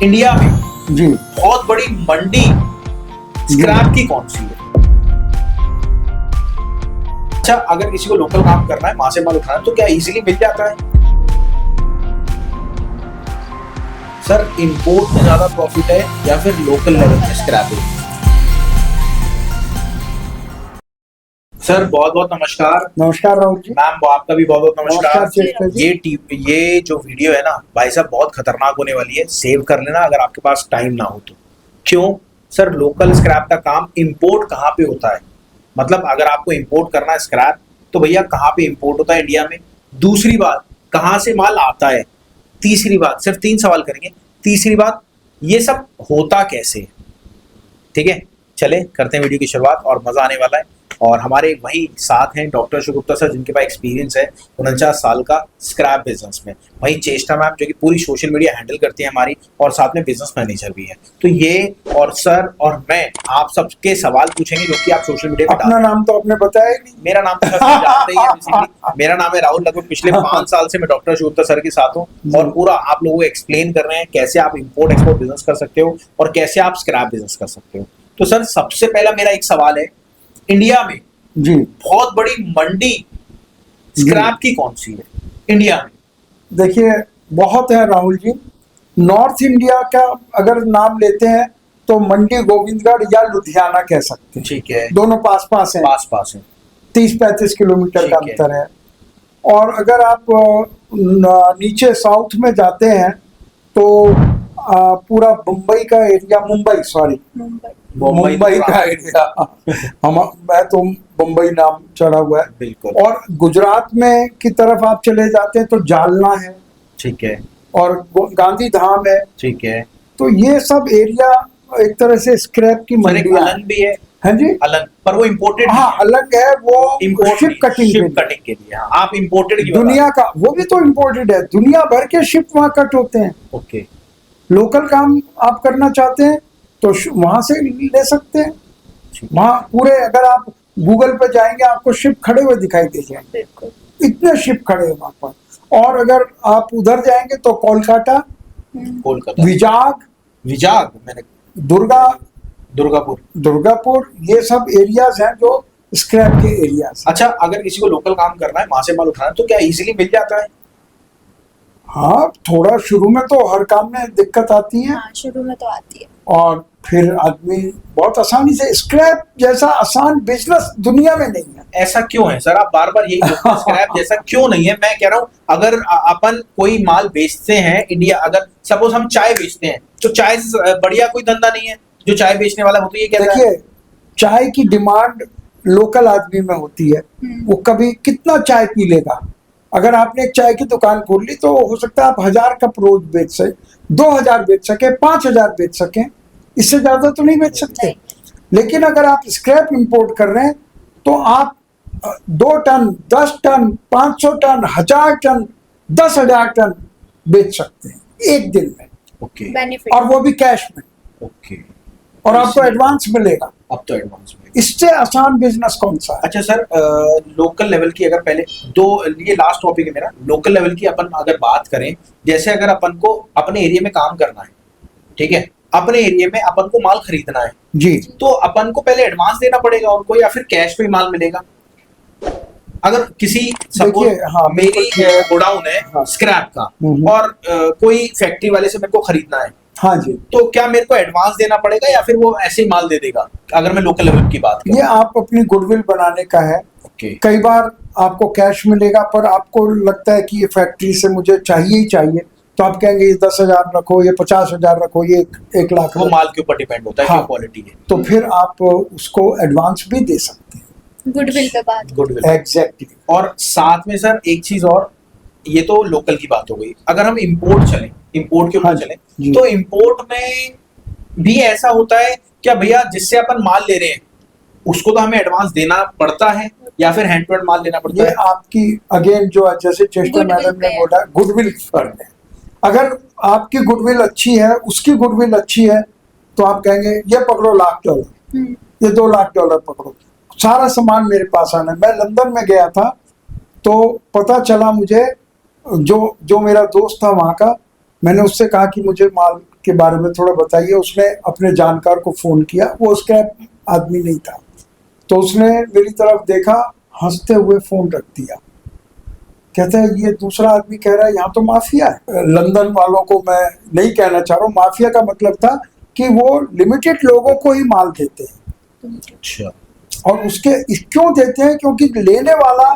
India में जी बहुत बड़ी मंडी स्क्रैप की कौन सी है? अच्छा, अगर किसी को लोकल काम करना है, वहां से माल उठाना है, तो क्या इजीली मिल जाता है? सर, इंपोर्ट में ज्यादा प्रॉफिट है या फिर लोकल लेवल में स्क्रैप है? सर, बहुत बहुत नमस्कार। नमस्कार राहुल जी। मैम, आपका भी बहुत बहुत नमस्कार। नमस्कार जी। ये जो वीडियो है ना भाई साहब, बहुत खतरनाक होने वाली है। सेव कर लेना अगर आपके पास टाइम ना हो तो। क्यों? सर, लोकल स्क्रैप का काम इंपोर्ट कहाँ पे होता है? मतलब अगर आपको इंपोर्ट करना है स्क्रैप, तो भैया कहाँ पे इंपोर्ट होता है इंडिया में? दूसरी बात, कहाँ से माल आता है? तीसरी बात, सिर्फ 3 सवाल करेंगे। तीसरी बात, ये सब होता कैसे? ठीक है, चले करते हैं वीडियो की शुरुआत और मजा आने वाला है। और हमारे वही साथ हैं डॉक्टर शिवगुप्ता सर, जिनके पास एक्सपीरियंस है 49 साल का स्क्रैप बिजनेस में। वही चेष्टा मैम, जो कि पूरी सोशल मीडिया हैंडल करती है हमारी, और साथ में बिजनेस मैनेजर भी है। तो ये और सर और मैं आप सबके सवाल पूछेंगे जो कि आप सोशल मीडिया पे। अपना नाम तो आपने बताया नहीं। मेरा नाम तो सर जानते ही है बेसिकली। मेरा नाम है राहुल। लगभग पिछले 5 साल से मैं डॉक्टर शिवगुप्ता सर के साथ हूँ और पूरा आप लोगों को एक्सप्लेन कर रहे हैं कैसे आप इंपोर्ट एक्सपोर्ट बिजनेस कर सकते हो और कैसे आप स्क्रैप बिजनेस कर सकते हो। तो सर, सबसे पहला मेरा एक सवाल है, इंडिया में जी बहुत बड़ी मंडी स्क्रैप की कौन सी है इंडिया में? देखिए, बहुत है राहुल जी। नॉर्थ इंडिया का अगर नाम लेते हैं तो मंडी गोविंदगढ़ या लुधियाना कह सकते हैं। ठीक है, दोनों पास पास हैं, पास पास है। 30-35 किलोमीटर का ठीक है। अंतर है। और अगर आप नीचे साउथ में जाते हैं तो पूरा मुंबई का एरिया, मुंबई का एरिया मैं तो मुंबई नाम चढ़ा हुआ है। बिल्कुल। और गुजरात में की तरफ आप चले जाते हैं तो जालना है, ठीक है। और गांधी धाम है। ठीक है। तो ये सब एरिया एक तरह से स्क्रैप की सर, एक मंडियां अलग भी है। हैं जी। अलग, पर वो इम्पोर्टेड। हाँ, अलग है वो इम्पोर्ट शिप कटिंग के लिए। हाँ, आप इम्पोर्टेड की दुनिया का, वो भी तो इम्पोर्टेड है। दुनिया भर के शिप वहाँ कट होते हैं। ओके। लोकल काम आप करना चाहते हैं तो वहां से ले सकते हैं। वहाँ पूरे, अगर आप गूगल पे जाएंगे आपको शिप खड़े हुए दिखाई दे जाएंगे, इतने शिप खड़े हैं वहां पर। और अगर आप उधर जाएंगे तो कोलकाता, विजाग, मैंने दुर्गापुर, ये सब एरियाज हैं जो स्क्रैप के एरियाज। अच्छा, अगर किसी को लोकल काम करना है, वहां से माल उठाना है, तो क्या इजीली मिल जाता है? हाँ, थोड़ा शुरू में तो हर काम में दिक्कत आती है। हाँ, शुरू में तो आती है। और फिर आदमी बहुत आसानी से, स्क्रैप जैसा आसान बिजनेस दुनिया में नहीं है। ऐसा क्यों है सर? आप बार बार यही बोलते हैं, स्क्रैप जैसा क्यों नहीं है? मैं कह रहा हूँ, अगर अपन कोई माल बेचते हैं इंडिया, अगर सपोज हम चाय बेचते हैं, तो चाय से बढ़िया कोई धंधा नहीं है जो चाय बेचने वाला हो। तो ये कहता है, देखिए, चाय की डिमांड लोकल आदमी में होती है। वो कभी कितना चाय पी लेगा। अगर आपने एक चाय की दुकान खोल ली तो हो सकता है आप 1000 कप रोज बेच सके, 2000 बेच सके, 5000 बेच सके, इससे ज्यादा तो नहीं बेच सकते। लेकिन अगर आप स्क्रैप इंपोर्ट कर रहे हैं तो आप 2 ton, 10 ton, 500 ton, 1000 ton, 10,000 ton बेच सकते हैं एक दिन में। ओके। बेनिफिट, और वो भी कैश में। ओके। और आपको एडवांस मिलेगा। अब तो एडवांस में। इससे आसान बिजनेस कौन सा है? अच्छा सर, लोकल लेवल की अगर पहले दो, ये लास्ट टॉपिक है मेरा। लोकल लेवल की अपन अगर बात करें, जैसे अगर अपन को अपने एरिया में काम करना है, ठीक है, अपने एरिया में अपन को माल खरीदना है जी, तो अपन को पहले एडवांस देना पड़ेगा उनको, या फिर कैश पे माल मिलेगा? अगर किसी देखिए, हाँ, मेरी गोडाउन है, हाँ, स्क्रैप का, और कोई फैक्ट्री वाले से मेरे को खरीदना है, हाँ जी, तो क्या मेरे को एडवांस देना पड़ेगा या फिर वो ऐसे ही माल दे देगा? अगर मैं लोकल लेवल की बात करूं, ये आप अपनी गुडविल बनाने का है। ओके। कई बार आपको कैश मिलेगा, पर आपको लगता है कि ये फैक्ट्री से मुझे चाहिए ही चाहिए, तो आप कहेंगे ये 10,000 रखो, ये 50,000 रखो, ये 1 लाख। वो माल के ऊपर डिपेंड होता है, हाँ, क्या क्वालिटी है। तो फिर आप उसको एडवांस भी दे सकते हैं। गुडविल पे बात। Goodwill, exactly. और साथ में सर एक चीज और, ये तो लोकल की बात हो गई। अगर हम इंपोर्ट चलें, इंपोर्ट के ऊपर हाँ, चलें, तो इंपोर्ट में भी ऐसा होता है क्या भैया, जिससे अपन माल ले रहे हैं उसको तो हमें एडवांस देना पड़ता है या फिर हैंड टू हैंड माल देना पड़ता ये है? आपकी अगेन जो जैसे चेस्टर Goodwill मैडम ने पे है। बोला, गुडविल पर है। अगर आपकी गुडविल अच्छी है, उसकी गुडविल अच्छी है, तो आप कहेंगे ये पकड़ो $1,00,000, ये $2,00,000 पकड़ो, सारा सामान मेरे पास आना है। मैं लंदन में गया था तो पता चला मुझे, जो मेरा दोस्त था वहाँ का, मैंने उससे कहा कि मुझे माल के बारे में थोड़ा बताइए। उसने अपने जानकार को फोन किया, वो स्क्रैप आदमी नहीं था, तो उसने मेरी तरफ देखा, हंसते हुए फोन रख दिया। कहता है ये दूसरा आदमी कह रहा है यहाँ तो माफिया है। लंदन वालों को मैं नहीं कहना चाह रहा हूँ, माफिया का मतलब था कि वो लिमिटेड लोगों को ही माल देते हैं। अच्छा। और उसके क्यों देते हैं? क्योंकि लेने वाला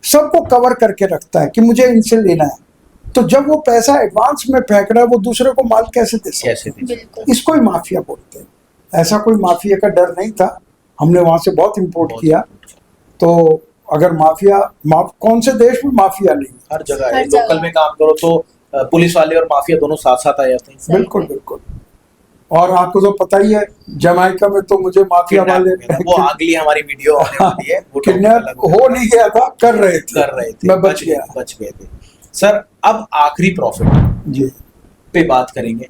सबको कवर करके रखता है कि मुझे इनसे लेना है, तो जब वो पैसा एडवांस में फेंक रहा है वो दूसरे को माल कैसे दे सकता कैसे है? दे? बिल्कुल। इसको ही माफिया बोलते हैं। ऐसा कोई माफिया का डर नहीं था, हमने वहां से बहुत इंपोर्ट किया। तो अगर माफिया कौन से देश में माफिया नहीं? हर जगह है। हर जगह। लोकल में काम करो तो पुलिस वाले और माफिया दोनों साथ साथ आ जाते हैं। सही बिल्कुल में। बिल्कुल। और आपको तो पता ही है, जमाइका में तो मुझे माफिया वाले वो अगली हमारी वीडियो आने वाली है, वो किडनैप हो नहीं गया था, कर रहे थे, मैं बच गया। बच गए थे। सर अब आखिरी प्रॉफिट जी, पे बात करेंगे।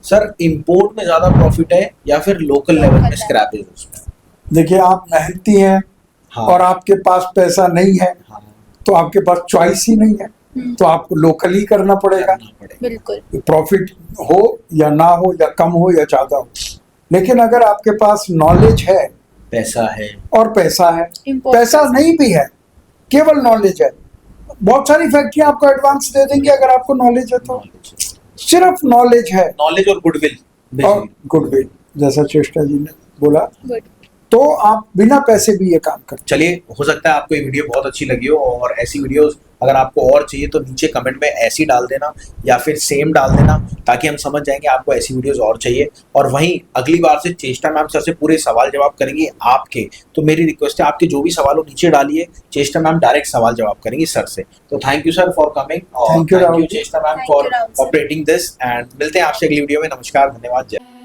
सर इंपोर्ट में ज्यादा प्रॉफिट है या फिर लोकल लेवल में स्क्रैपेज उसमें? देखिए आप मेहनती हैं हाँ। और आपके पास पैसा नहीं है, हाँ, तो आपके पास चॉइस ही नहीं है, तो आपको लोकल ही करना पड़ेगा। करना पड़ेगा। बिल्कुल। प्रॉफिट हो या ना हो, या कम हो या ज्यादा हो, लेकिन अगर आपके पास नॉलेज है पैसा है और पैसा है, Import पैसा नहीं भी है, केवल नॉलेज है, बहुत सारी फैक्ट्रियां आपको एडवांस दे देंगी अगर आपको नॉलेज है तो। सिर्फ नॉलेज है नॉलेज और गुडविल। और गुडविल, जैसा चेष्टा जी ने बोला, गुड। तो आप बिना पैसे भी ये काम कर। चलिए, हो सकता है आपको ये वीडियो बहुत अच्छी लगी हो, और ऐसी वीडियोस अगर आपको और चाहिए तो नीचे कमेंट में ऐसी डाल देना या फिर सेम डाल देना, ताकि हम समझ जाएंगे आपको ऐसी वीडियोस और चाहिए। और वहीं अगली बार से चेष्टा मैम सर से पूरे सवाल जवाब करेंगे आपके। तो मेरी रिक्वेस्ट है, आपके जो भी सवाल हो नीचे डालिए, चेष्टा मैम डायरेक्ट सवाल जवाब करेंगी सर से। तो thank you sir for coming, और Thank you, thank you Rahul. Chesta ma'am Thank for you, Rahul sir. Operating this, and मिलते हैं आपसे अगली वीडियो में। नमस्कार, धन्यवाद, जय।